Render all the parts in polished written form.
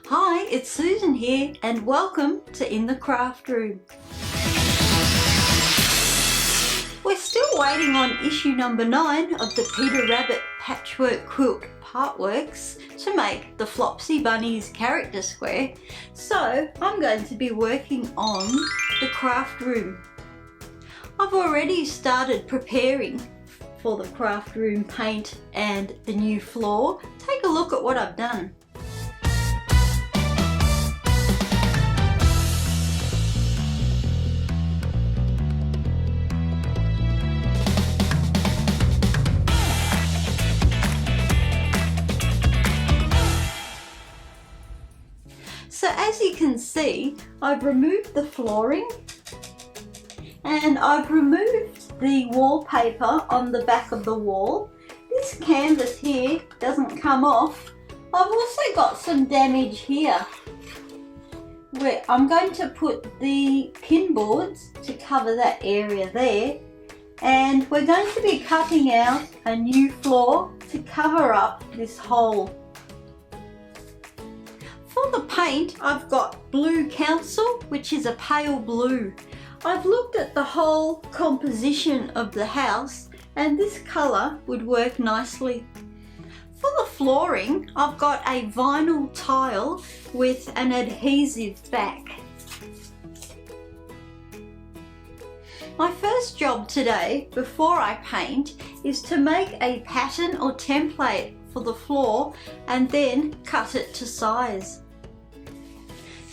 Hi, it's Susan here and welcome to In the Craft Room. We're still waiting on issue number 9 of the Peter Rabbit Patchwork Quilt Partworks to make the Flopsy Bunny's character square, so I'm going to be working on the craft room. I've already started preparing for the craft room paint and the new floor. Take a look at what I've done. So as you can see, I've removed the flooring and I've removed the wallpaper on the back of the wall. This canvas here doesn't come off. I've also got some damage here where I'm going to put the pin boards to cover that area there, and we're going to be cutting out a new floor to cover up this hole. For the paint, I've got Blue Council, which is a pale blue. I've looked at the whole composition of the house and this colour would work nicely. For the flooring, I've got a vinyl tile with an adhesive back. My first job today, before I paint, is to make a pattern or template for the floor and then cut it to size.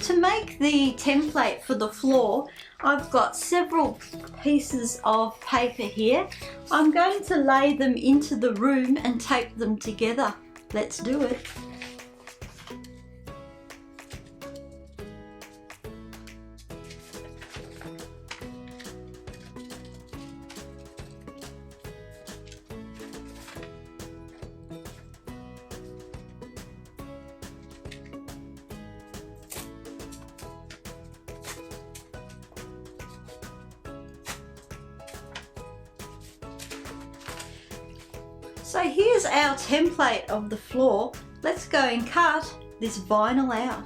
To make the template for the floor, I've got several pieces of paper here. I'm going to lay them into the room and tape them together. Let's do it. So here's our template of the floor. Let's go and cut this vinyl out.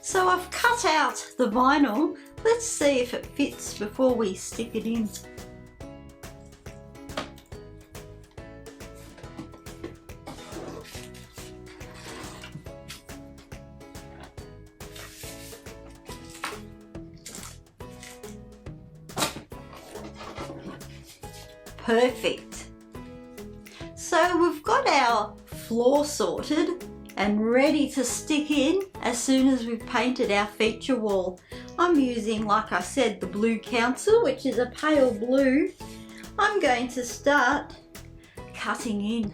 So I've cut out the vinyl. Let's see if it fits before we stick it in. Perfect. So we've got our floor sorted and ready to stick in as soon as we've painted our feature wall. I'm using, like I said, the Blue Council, which is a pale blue. I'm going to start cutting in.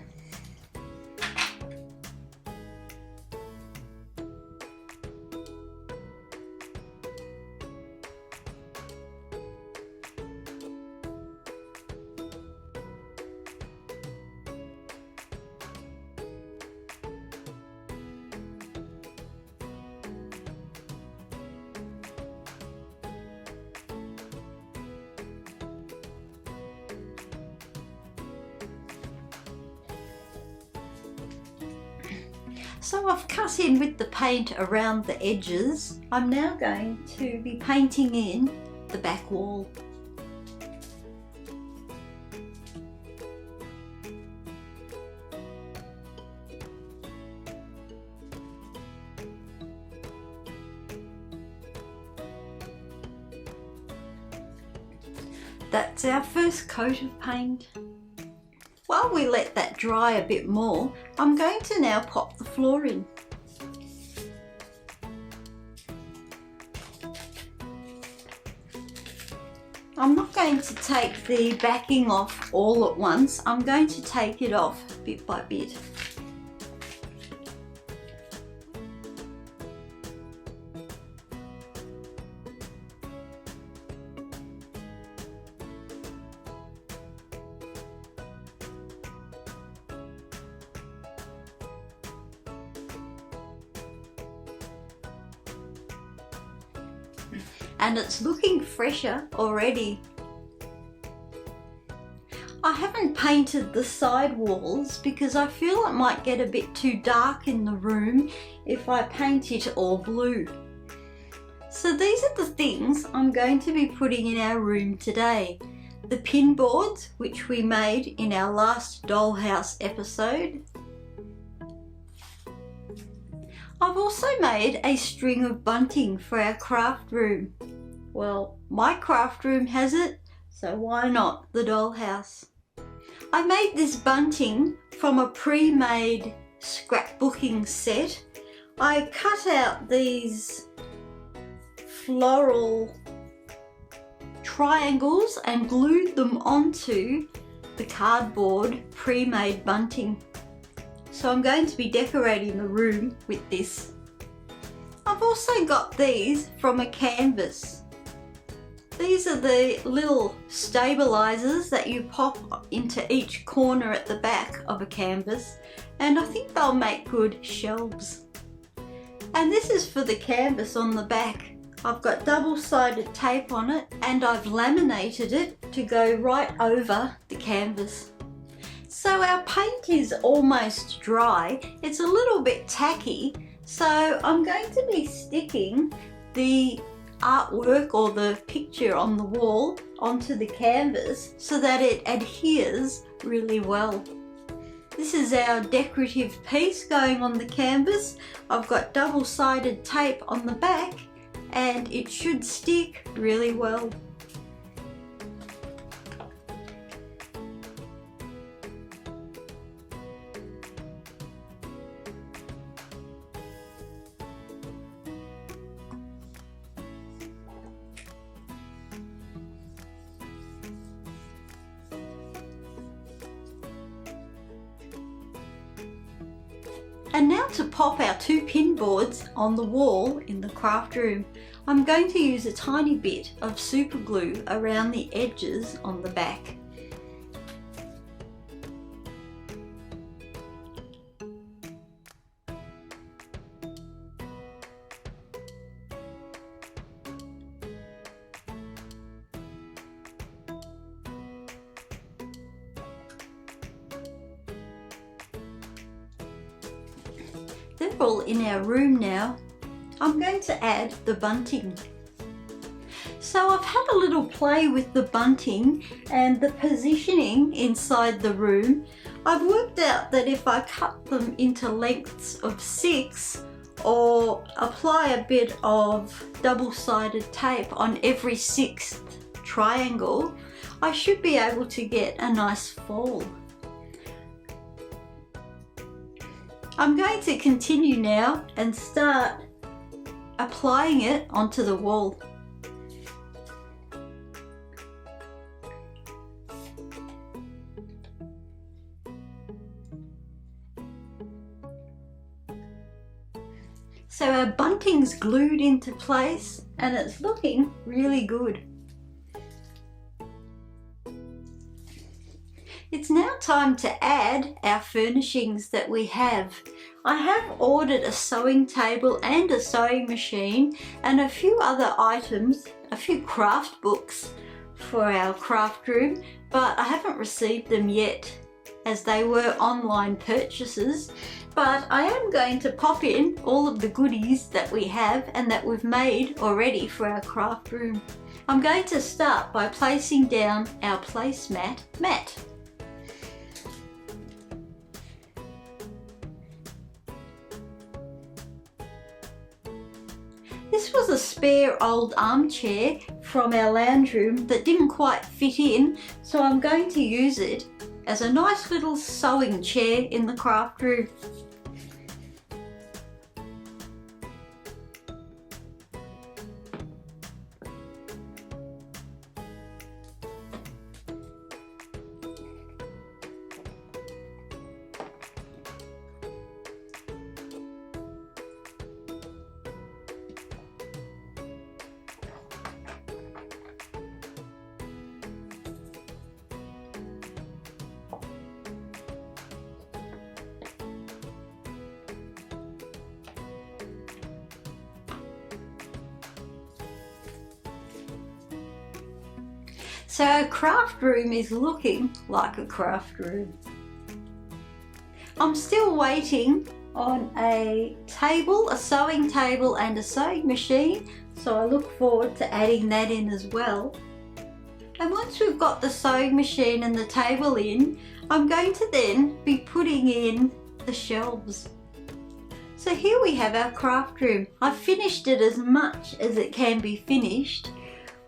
So I've cut in with the paint around the edges. I'm now going to be painting in the back wall. That's our first coat of paint. While we let that dry a bit more, I'm going to now pop the floor in. I'm not going to take the backing off all at once. I'm going to take it off bit by bit. And it's looking fresher already. I haven't painted the side walls because I feel it might get a bit too dark in the room if I paint it all blue. So these are the things I'm going to be putting in our room today. The pin boards, which we made in our last Dollhouse episode. I've also made a string of bunting for our craft room. Well, my craft room has it, so why not the Dollhouse? I made this bunting from a pre-made scrapbooking set. I cut out these floral triangles and glued them onto the cardboard pre-made bunting. So I'm going to be decorating the room with this. I've also got these from a canvas. These are the little stabilizers that you pop into each corner at the back of a canvas, and I think they'll make good shelves. And this is for the canvas on the back. I've got double-sided tape on it and I've laminated it to go right over the canvas. So our paint is almost dry. It's a little bit tacky, so I'm going to be sticking the artwork or the picture on the wall onto the canvas so that it adheres really well. This is our decorative piece going on the canvas. I've got double-sided tape on the back and it should stick really well. And now to pop our two pin boards on the wall in the craft room, I'm going to use a tiny bit of super glue around the edges on the back. They're all in our room now. I'm going to add the bunting. So I've had a little play with the bunting and the positioning inside the room. I've worked out that if I cut them into lengths of 6 or apply a bit of double-sided tape on every 6th triangle, I should be able to get a nice fall. I'm going to continue now and start applying it onto the wall. So our bunting's glued into place and it's looking really good. It's now time to add our furnishings that we have. I have ordered a sewing table and a sewing machine and a few other items, a few craft books for our craft room, but I haven't received them yet as they were online purchases. But I am going to pop in all of the goodies that we have and that we've made already for our craft room. I'm going to start by placing down our placemat mat. This was a spare old armchair from our lounge room that didn't quite fit in, so I'm going to use it as a nice little sewing chair in the craft room. So our craft room is looking like a craft room. I'm still waiting on a table, a sewing table and a sewing machine, so I look forward to adding that in as well. And once we've got the sewing machine and the table in, I'm going to then be putting in the shelves. So here we have our craft room. I've finished it as much as it can be finished.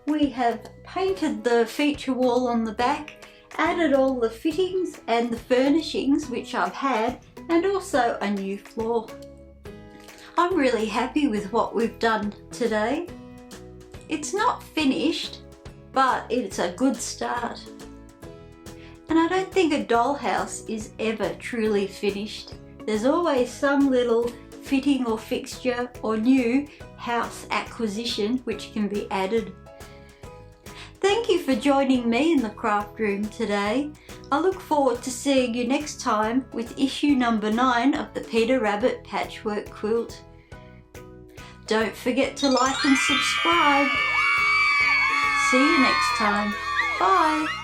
We have painted the feature wall on the back, added all the fittings and the furnishings which I've had, and also a new floor. I'm really happy with what we've done today. It's not finished, but it's a good start. And I don't think a dollhouse is ever truly finished. There's always some little fitting or fixture or new house acquisition which can be added. Thank you for joining me in the craft room today. I look forward to seeing you next time with issue number 9 of the Peter Rabbit Patchwork Quilt. Don't forget to like and subscribe. See you next time. Bye.